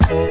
Okay,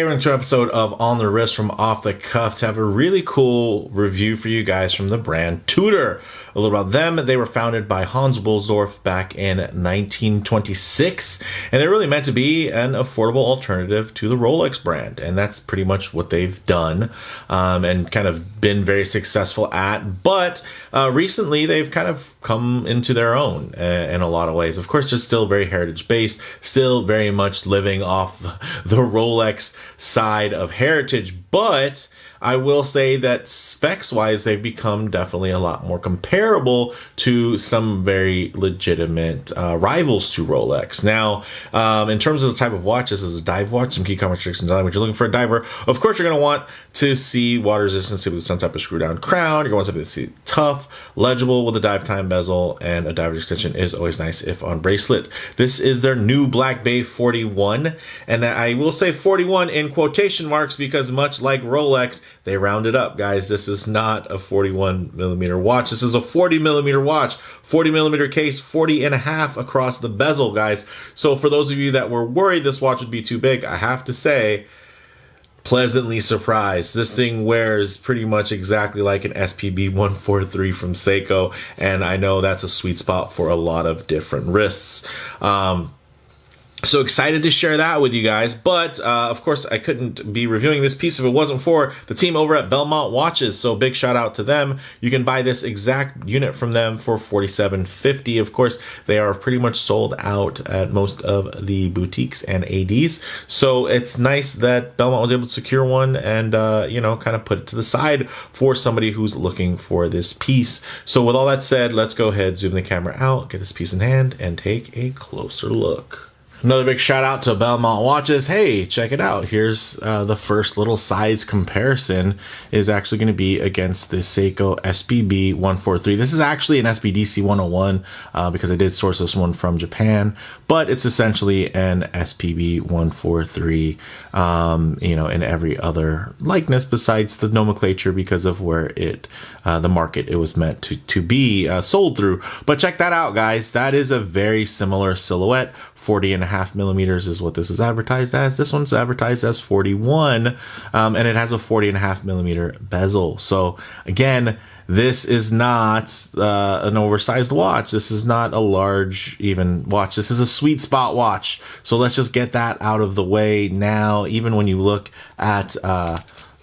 we're into an episode of On the Wrist from Off the Cuff to have a really cool review for you guys from the brand Tudor. A little about them. They were founded by Hans Wilsdorf back in 1926, and they're really meant to be an affordable alternative to the Rolex brand, and that's pretty much what they've done and kind of been very successful at. But recently, they've kind of come into their own in a lot of ways. Of course, they're still very heritage-based, still very much living off the Rolex side of heritage, but I will say that specs-wise, they've become definitely a lot more comparable to some very legitimate rivals to Rolex. Now, in terms of the type of watch, this is a dive watch, some key characteristics. When you're looking for a diver, of course, you're going to want to see water resistance with some type of screw-down crown. You're going to want something to see tough, legible with a dive time bezel, and a diver extension is always nice if on bracelet. This is their new Black Bay 41, and I will say 41 in quotation marks because much like Rolex, they rounded up, guys. This is not a 41 millimeter watch. This is a 40 millimeter watch, 40 millimeter case, 40 and a half across the bezel, guys. So for those of you that were worried this watch would be too big, I have to say, pleasantly surprised. This thing wears pretty much exactly like an SPB 143 from Seiko, and I know that's a sweet spot for a lot of different wrists. So excited to share that with you guys, but of course I couldn't be reviewing this piece if it wasn't for the team over at Belmont Watches, so big shout out to them. You can buy this exact unit from them for $47.50. Of course, they are pretty much sold out at most of the boutiques and ADs, so it's nice that Belmont was able to secure one and, you know, kind of put it to the side for somebody who's looking for this piece. So with all that said, let's go ahead, zoom the camera out, get this piece in hand, and take a closer look. Another big shout out to Belmont Watches. Hey, check it out. Here's the first little size comparison is actually going to be against the Seiko SPB 143. This is actually an SBDC 101 because I did source this one from Japan, but it's essentially an SPB 143, you know, in every other likeness besides the nomenclature because of where it, the market it was meant to be sold through. But check that out, guys. That is a very similar silhouette. 40 and a half millimeters is what this is advertised as. This one's advertised as 41, and it has a 40 and a half millimeter bezel. So again, this is not an oversized watch. This is not a large even watch. This is a sweet spot watch. So let's just get that out of the way now. Even when you look at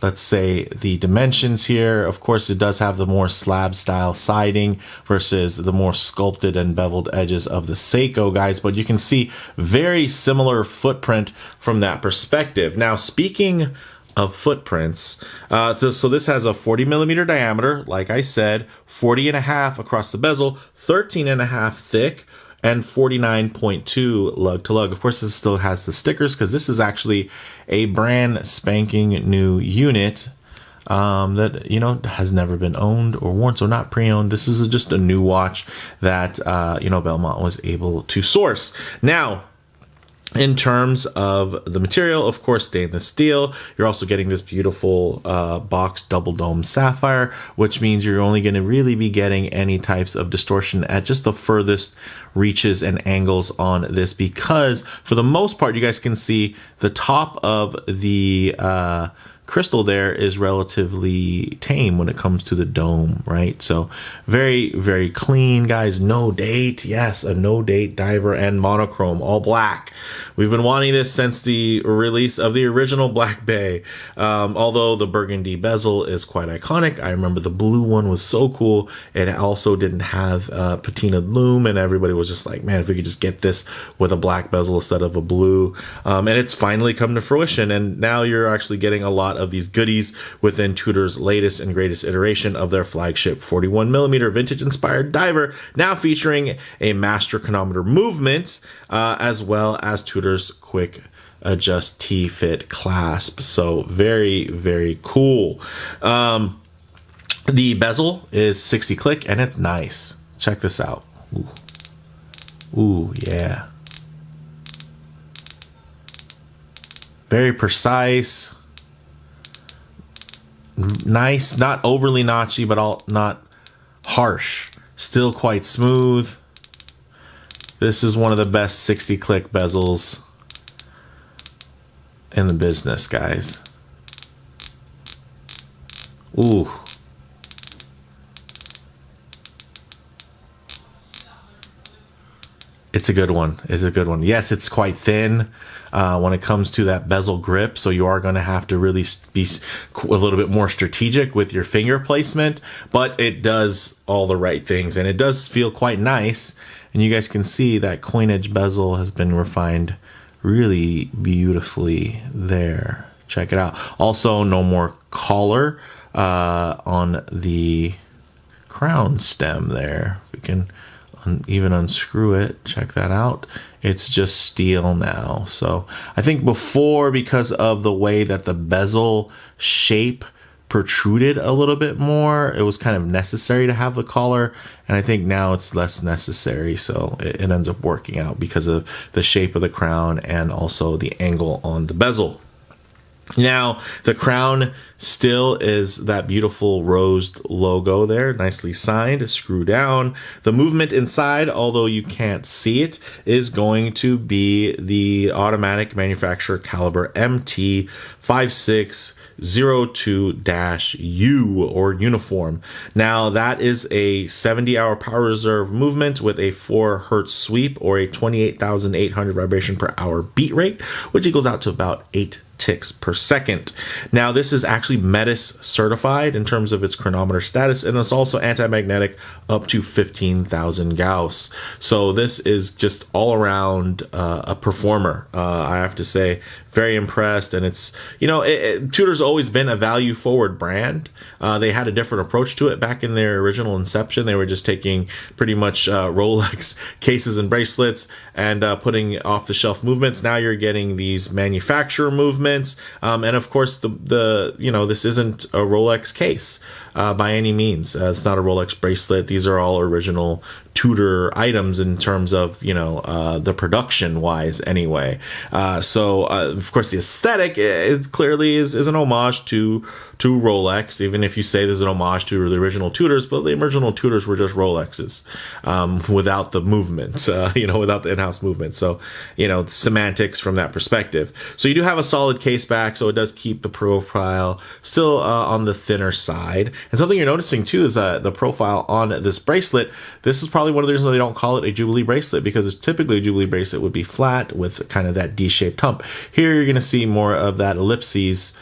let's say the dimensions here, of course it does have the more slab style siding versus the more sculpted and beveled edges of the Seiko, guys, but you can see very similar footprint from that perspective. Now, speaking of footprints, so this has a 40 millimeter diameter, like I said, 40 and a half across the bezel, 13 and a half thick, and 49.2 lug to lug. Of course, this still has the stickers because this is actually a brand spanking new unit that, you know, has never been owned or worn, so not pre-owned. This is just a new watch that, you know, Belmont was able to source. Now, in terms of the material, of course, stainless steel. You're also getting this beautiful box double dome sapphire, which means you're only going to really be getting any types of distortion at just the furthest reaches and angles on this, because for the most part, you guys can see the top of the crystal there is relatively tame when it comes to the dome, right? So very, very clean, guys. No date. Yes, a no date diver and monochrome, all black. We've been wanting this since the release of the original Black Bay. Although the burgundy bezel is quite iconic. I remember the blue one was so cool. It also didn't have patina lume, and everybody was just like, man, if we could just get this with a black bezel instead of a blue. And it's finally come to fruition, and now you're actually getting a lot of these goodies within Tudor's latest and greatest iteration of their flagship 41 millimeter vintage inspired diver, now featuring a master chronometer movement, as well as Tudor's quick adjust T-fit clasp. So very, very cool. The bezel is 60 click and it's nice. Check this out. Ooh, yeah. Very precise. nice, not overly notchy, but not harsh. Still quite smooth. This is one of the best 60 click bezels in the business, guys. Ooh. It's a good one. It's a good one. Yes, it's quite thin when it comes to that bezel grip, so you are going to have to really be a little bit more strategic with your finger placement, but it does all the right things, and it does feel quite nice. And you guys can see that coin edge bezel has been refined really beautifully there. Check it out. Also, no more collar on the crown stem there. We can even unscrew it. Check that out. It's just steel now. So I think before, because of the way that the bezel shape protruded a little bit more, it was kind of necessary to have the collar, and I think now it's less necessary, so it ends up working out because of the shape of the crown and also the angle on the bezel. Now, the crown still is that beautiful rose logo there, nicely signed, screw down. The movement inside, although you can't see it, is going to be the automatic manufacturer caliber MT5602-U, or uniform. Now, that is a 70-hour power reserve movement with a 4 Hz sweep, or a 28,800 vibration per hour beat rate, which equals out to about 8 ticks per second. Now, this is actually METAS certified in terms of its chronometer status, and it's also anti-magnetic up to 15,000 Gauss. So this is just all around a performer. I have to say, very impressed. And it's, Tudor's always been a value forward brand. They had a different approach to it back in their original inception. They were just taking pretty much Rolex cases and bracelets and putting off the shelf movements. Now you're getting these manufacturer movements. And of course, this isn't a Rolex case by any means. It's not a Rolex bracelet. These are all original Tudor items in terms of, the production wise anyway. So of course, the aesthetic, it clearly is an homage to Rolex, even if you say there's an homage to the original Tudors, but the original Tudors were just Rolexes without the movement, without the in-house movement. So, semantics from that perspective. So you do have a solid case back, so it does keep the profile still on the thinner side. And something you're noticing too is that the profile on this bracelet, this is probably one of the reasons they don't call it a Jubilee bracelet, because typically a Jubilee bracelet would be flat with kind of that D-shaped hump. Here you're going to see more of that ellipses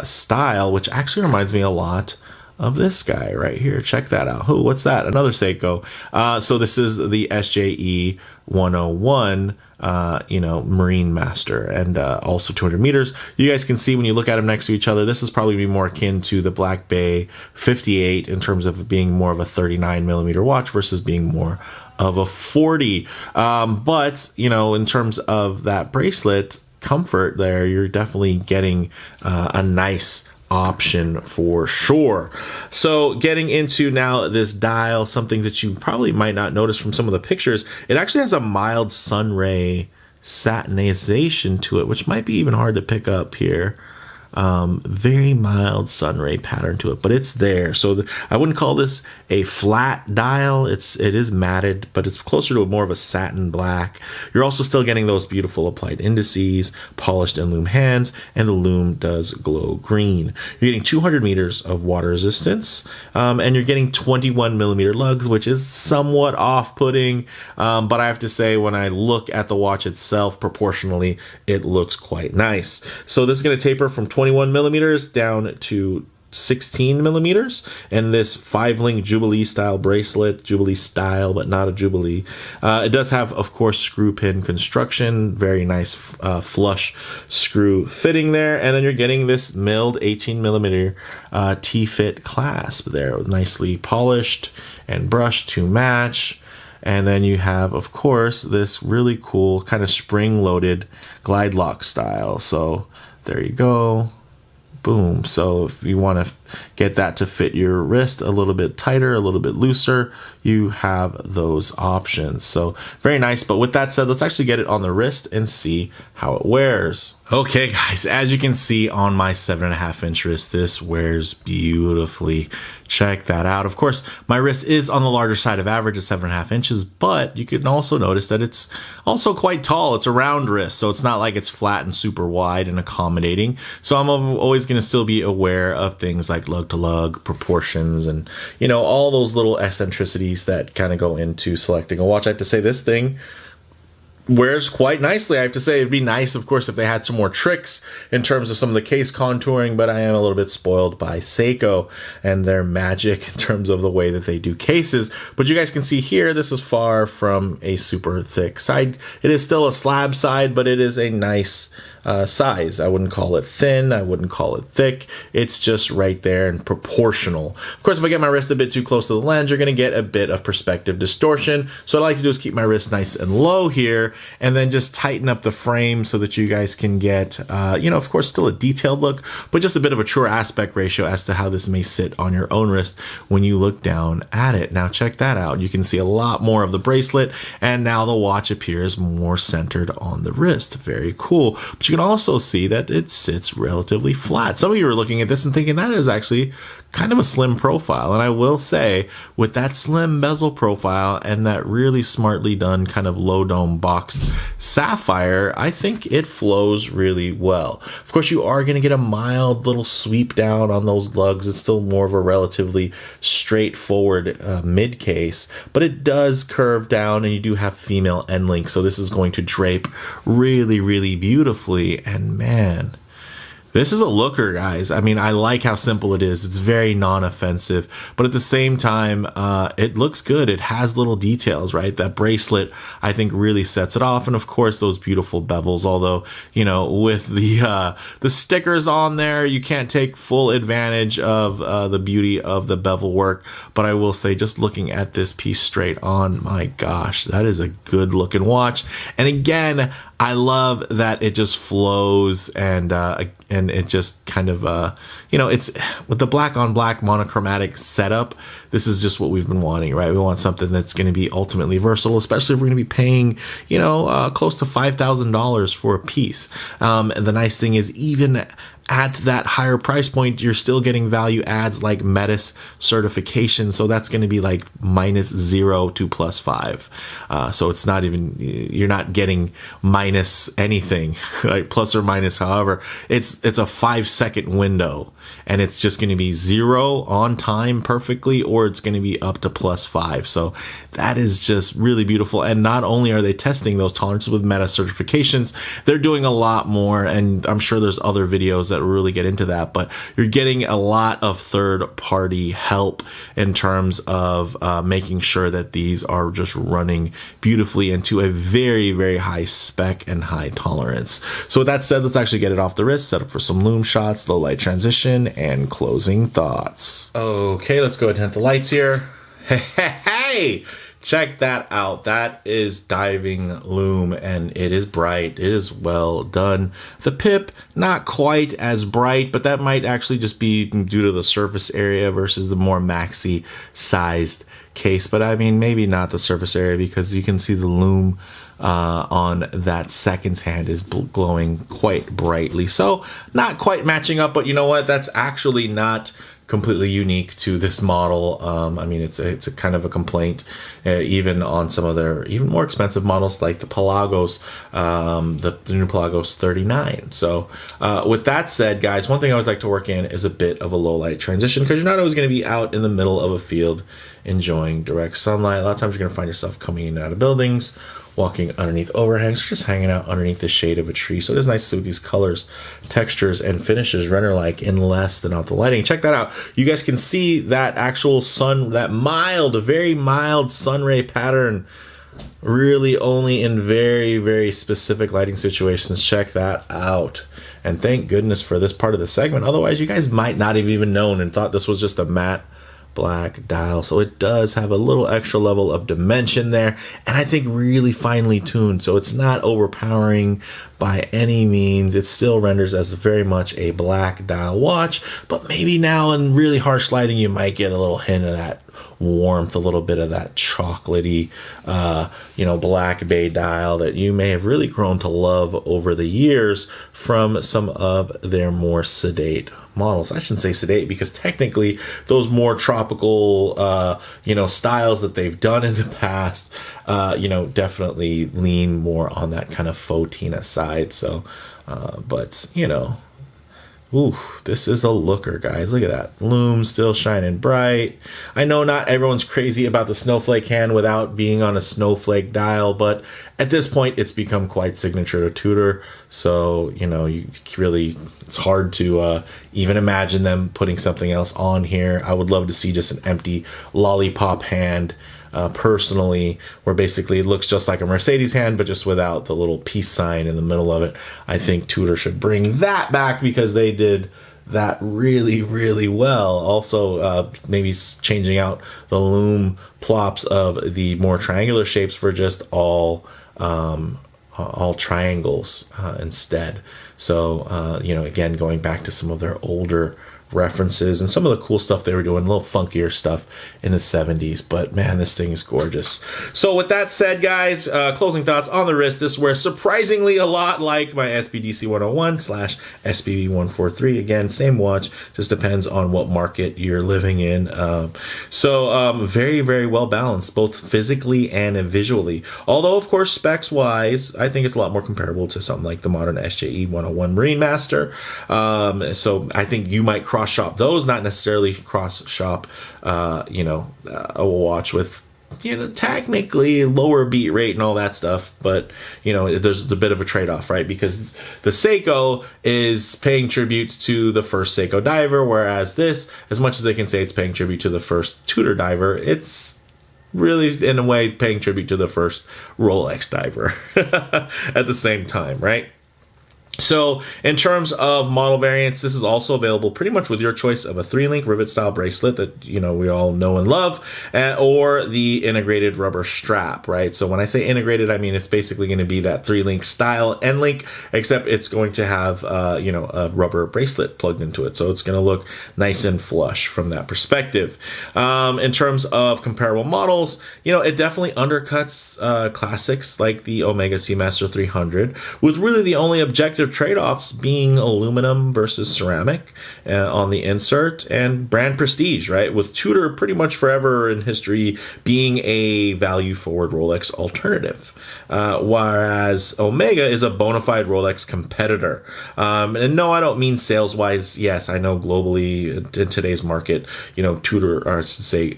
style, which actually reminds me a lot of this guy right here. Check that out. Oh, what's that? Another Seiko. So this is the SJE101 Marinemaster, and also 200 meters. You guys can see when you look at them next to each other, this is probably be more akin to the Black Bay 58 in terms of being more of a 39 millimeter watch versus being more of a 40. But in terms of that bracelet comfort there, you're definitely getting a nice option for sure. So getting into now this dial, something that you probably might not notice from some of the pictures, it actually has a mild sunray satinization to it, which might be even hard to pick up here. Very mild sunray pattern to it, but it's there. So I wouldn't call this a flat dial. It is matted, but it's closer to more of a satin black. You're also still getting those beautiful applied indices, polished and lume hands, and the lume does glow green. You're getting 200 meters of water resistance, and you're getting 21 millimeter lugs, which is somewhat off-putting, but I have to say, when I look at the watch itself, proportionally, it looks quite nice. So this is going to taper from 21 millimeters down to 16 millimeters, and this 5-link Jubilee style bracelet, Jubilee style, but not a Jubilee. It does have, of course, screw pin construction, very nice flush screw fitting there, and then you're getting this milled 18 millimeter T-fit clasp there, nicely polished and brushed to match. And then you have, of course, this really cool kind of spring-loaded glide lock style. So there you go. Boom. So if you want to get that to fit your wrist a little bit tighter, a little bit looser, you have those options. So very nice. But with that said, let's actually get it on the wrist and see how it wears. Okay, guys, as you can see on my 7.5-inch wrist, this wears beautifully. Check that out. Of course, my wrist is on the larger side of average at 7.5 inches, but you can also notice that it's also quite tall. It's a round wrist, so it's not like it's flat and super wide and accommodating. So I'm always going to still be aware of things like lug to lug, proportions, and, you know, all those little eccentricities that kind of go into selecting a watch. I have to say this thing wears quite nicely. I have to say it'd be nice, of course, if they had some more tricks in terms of some of the case contouring, but I am a little bit spoiled by Seiko and their magic in terms of the way that they do cases. But you guys can see here, this is far from a super thick side. It is still a slab side, but it is a nice size. I wouldn't call it thin. I wouldn't call it thick. It's just right there and proportional. Of course, if I get my wrist a bit too close to the lens, you're going to get a bit of perspective distortion. So what I like to do is keep my wrist nice and low here, and then just tighten up the frame so that you guys can get, you know, of course, still a detailed look, but just a bit of a truer aspect ratio as to how this may sit on your own wrist when you look down at it. Now check that out. You can see a lot more of the bracelet, and now the watch appears more centered on the wrist. Very cool. But you can also see that it sits relatively flat. Some of you are looking at this and thinking that is actually kind of a slim profile. And I will say, with that slim bezel profile and that really smartly done kind of low dome boxed sapphire, I think it flows really well. Of course, you are going to get a mild little sweep down on those lugs. It's still more of a relatively straightforward mid case, but it does curve down, and you do have female end links. So this is going to drape really, really beautifully. And man, this is a looker, guys. I mean, I like how simple it is. It's very non-offensive, but at the same time, it looks good. It has little details, right? That bracelet, I think, really sets it off. And of course, those beautiful bevels, although, you know, with the stickers on there, you can't take full advantage of the beauty of the bevel work. But I will say, just looking at this piece straight on, my gosh, that is a good looking watch. And again, I love that it just flows, and it just kind of, you know, it's with the black on black monochromatic setup. This is just what we've been wanting, right? We want something that's going to be ultimately versatile, especially if we're going to be paying, you know, close to $5,000 for a piece. And the nice thing is, even at that higher price point, you're still getting value adds like METAS certification. So that's going to be like -0 to +5. So it's not even, you're not getting minus anything, right? Plus or minus, however, it's a 5-second window, and it's just going to be 0 on time perfectly, or it's going to be up to +5. So that is just really beautiful. And not only are they testing those tolerances with METAS certifications, they're doing a lot more. And I'm sure there's other videos that really get into that, but you're getting a lot of third-party help in terms of making sure that these are just running beautifully into a very, very high spec and high tolerance. So with that said, let's actually get it off the wrist, set up for some Lume shots, low light transition, and closing thoughts. Okay, let's go ahead and hit the lights here. Hey! Check that out. That is diving Lume, and it is bright. It is well done. The pip, not quite as bright, but that might actually just be due to the surface area versus the more maxi sized case. But I mean, maybe not the surface area, because you can see the Lume on that second's hand is glowing quite brightly. So not quite matching up, but you know what? That's actually not completely unique to this model. I mean, it's a kind of a complaint, even on some of their even more expensive models like the Pelagos, the new Pelagos 39. So with that said, guys, one thing I always like to work in is a bit of a low light transition, because you're not always going to be out in the middle of a field enjoying direct sunlight. A lot of times you're going to find yourself coming in and out of buildings, walking underneath overhangs, just hanging out underneath the shade of a tree. So it is nice to see what these colors, textures, and finishes render like in less than out the lighting. Check that out. You guys can see that actual sun, that mild, very mild sun ray pattern, really only in very, very specific lighting situations. Check that out. And thank goodness for this part of the segment. Otherwise, you guys might not have even known and thought this was just a matte black dial. So it does have a little extra level of dimension there, and I think really finely tuned. So it's not overpowering by any means. It still renders as very much a black dial watch, but maybe now in really harsh lighting you might get a little hint of that warmth, a little bit of that chocolatey, you know, black bay dial that you may have really grown to love over the years from some of their more sedate models. I shouldn't say sedate because technically those more tropical, you know, styles that they've done in the past, you know, definitely lean more on that kind of faux Tina side. So, but you know, ooh, this is a looker, guys. Look at that. Lume still shining bright. I know not everyone's crazy about the snowflake hand without being on a snowflake dial, but at this point, it's become quite signature to Tudor. So, you know, you really, it's hard to even imagine them putting something else on here. I would love to see just an empty lollipop hand. Personally, where basically it looks just like a Mercedes hand, but just without the little peace sign in the middle of it. I think Tudor should bring that back because they did that really, really well. Also, maybe changing out the lume plops of the more triangular shapes for just all triangles instead. So, you know, again, going back to some of their older references and some of the cool stuff they were doing, a little funkier stuff in the 70s, but man, this thing is gorgeous. So with that said, guys, closing thoughts on the wrist. This wears surprisingly a lot like my SBDC 101/SBB 143. Again, same watch, just depends on what market you're living in. Very, very well balanced, both physically and visually. Although, of course, specs wise, I think it's a lot more comparable to something like the modern SJE101 Marinemaster. So I think you might cross shop those, not necessarily cross shop, you know, a watch with, you know, technically lower beat rate and all that stuff, but you know, there's a bit of a trade-off, right? Because the Seiko is paying tribute to the first Seiko diver, whereas this, as much as they can say it's paying tribute to the first Tudor diver, it's really in a way paying tribute to the first Rolex diver at the same time, right? So in terms of model variants, this is also available pretty much with your choice of a 3-link rivet-style bracelet that, you know, we all know and love, or the integrated rubber strap, right? So when I say integrated, I mean it's basically going to be that 3-link style end link, except it's going to have, you know, a rubber bracelet plugged into it. So it's going to look nice and flush from that perspective. In terms of comparable models, you know, it definitely undercuts classics like the Omega Seamaster 300, with really the only objective trade-offs being aluminum versus ceramic on the insert and brand prestige, right? With Tudor pretty much forever in history being a value-forward Rolex alternative, whereas Omega is a bona fide Rolex competitor. And no, I don't mean sales-wise. Yes, I know globally in today's market, you know, Tudor, or I should say,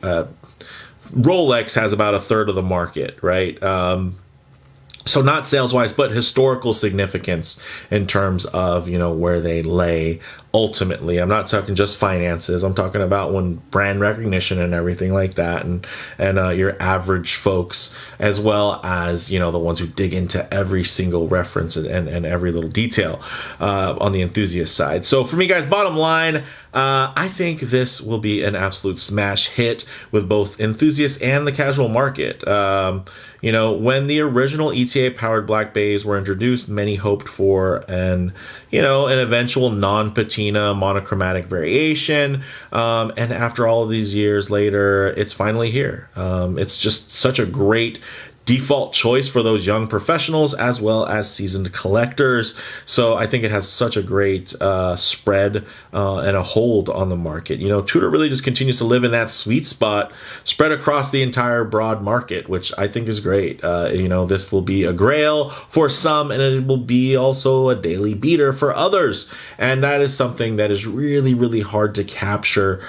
Rolex has about a third of the market, right? So not sales-wise, but historical significance in terms of, you know, where they lay ultimately. I'm not talking just finances. I'm talking about when brand recognition and everything like that, and your average folks, as well as, you know, the ones who dig into every single reference and every little detail on the enthusiast side. So for me, guys, bottom line, I think this will be an absolute smash hit with both enthusiasts and the casual market. You know, when the original ETA-powered Black Bays were introduced, many hoped for an eventual non-patina monochromatic variation. And after all of these years later, it's finally here. It's just such a great default choice for those young professionals as well as seasoned collectors. So I think it has such a great spread and a hold on the market. You know, Tudor really just continues to live in that sweet spot spread across the entire broad market, which I think is great. You know, this will be a grail for some, and it will be also a daily beater for others. And that is something that is really, really hard to capture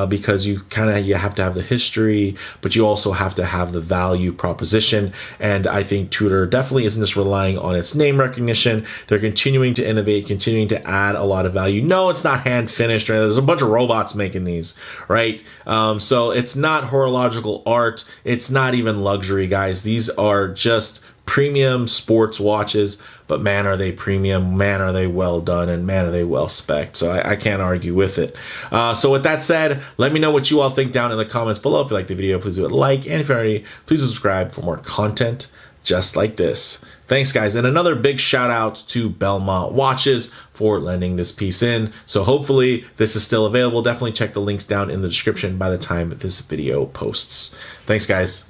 because you have to have the history, but you also have to have the value proposition. And I think Tudor definitely isn't just relying on its name recognition. They're continuing to innovate, continuing to add a lot of value. No, it's not hand finished. Right? There's a bunch of robots making these, right? So it's not horological art. It's not even luxury, guys. These are just premium sports watches, but man, are they premium, man, are they well done, and man, are they well spec'd. So I can't argue with it. So with that said, let me know what you all think down in the comments below. If you like the video, please do it like, and if you're already, please subscribe for more content just like this. Thanks, guys. And another big shout out to Belmont Watches for lending this piece in. So hopefully this is still available. Definitely check the links down in the description by the time this video posts. Thanks, guys.